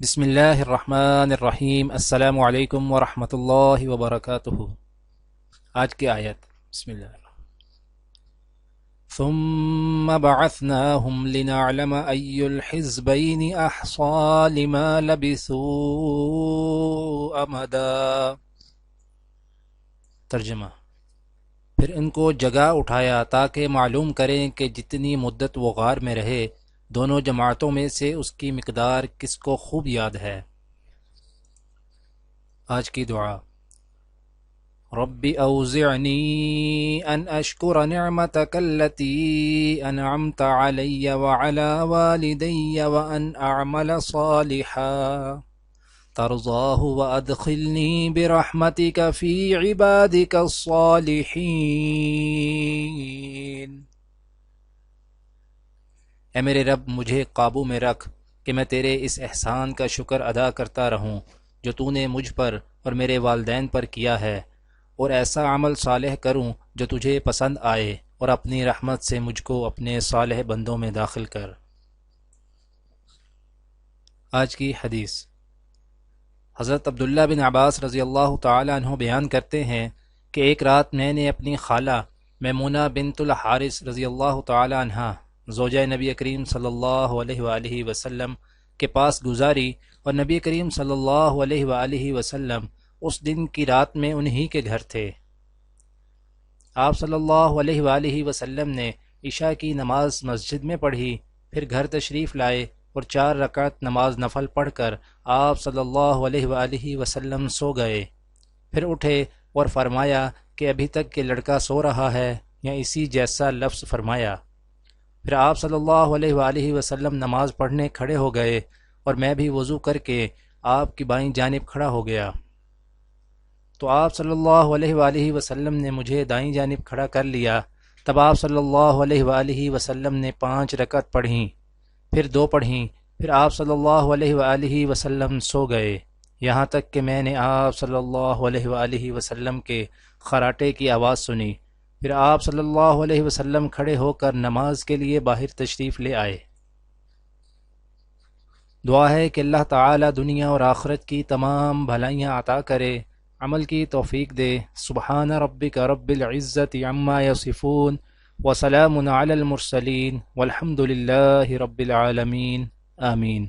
بسم اللہ الرحمن الرحیم۔ السلام علیکم ورحمۃ اللہ وبرکاتہ۔ آج کی آیت بسم اللہ الرحمن ثم بعثناهم لنعلم أي الحزبين أحصى لما لبثوا أمدا۔ ترجمہ: پھر ان کو جگا اٹھایا تاکہ معلوم کریں کہ جتنی مدت وہ غار میں رہے دونوں جماعتوں میں سے اس کی مقدار کس کو خوب یاد ہے۔ آج کی دعا: رب اوزعنی ان اشکر نعمتک التي انعمت علی وعلى والدی وان اعمل صالحا ترضاه وادخلنی برحمتک فی عبادک الصالحین۔ اے میرے رب، مجھے قابو میں رکھ کہ میں تیرے اس احسان کا شکر ادا کرتا رہوں جو تو نے مجھ پر اور میرے والدین پر کیا ہے، اور ایسا عمل صالح کروں جو تجھے پسند آئے، اور اپنی رحمت سے مجھ کو اپنے صالح بندوں میں داخل کر۔ آج کی حدیث: حضرت عبداللہ بن عباس رضی اللہ تعالی عنہ بیان کرتے ہیں کہ ایک رات میں نے اپنی خالہ میمونہ بنت الحارث رضی اللہ تعالی عنہ زوجہ نبی کریم صلی اللہ علیہ وآلہ وسلم کے پاس گزاری، اور نبی کریم صلی اللہ علیہ وآلہ وسلم اس دن کی رات میں انہی کے گھر تھے۔ آپ صلی اللہ علیہ وآلہ وسلم نے عشاء کی نماز مسجد میں پڑھی، پھر گھر تشریف لائے اور 4 رکعت نماز نفل پڑھ کر آپ صلی اللہ علیہ وآلہ وسلم سو گئے۔ پھر اٹھے اور فرمایا کہ ابھی تک کہ لڑکا سو رہا ہے، یا اسی جیسا لفظ فرمایا۔ پھر آپ صلی اللہ علیہ وآلہ وسلم نماز پڑھنے کھڑے ہو گئے، اور میں بھی وضو کر کے آپ کی بائیں جانب کھڑا ہو گیا، تو آپ صلی اللہ علیہ وآلہ وسلم نے مجھے دائیں جانب کھڑا کر لیا۔ تب آپ صلی اللہ علیہ وآلہ وسلم نے 5 رکعت پڑھیں، پھر 2 پڑھیں، پھر آپ صلی اللہ علیہ وآلہ وسلم سو گئے، یہاں تک کہ میں نے آپ صلی اللہ علیہ وآلہ وسلم کے خراٹے کی آواز سنی۔ پھر آپ صلی اللہ علیہ وسلم کھڑے ہو کر نماز کے لیے باہر تشریف لے آئے۔ دعا ہے کہ اللہ تعالی دنیا اور آخرت کی تمام بھلائیاں عطا کرے، عمل کی توفیق دے۔ سبحان ربک رب العزت عما یصفون وسلام علی المرسلین والحمد للہ رب العالمین، آمین۔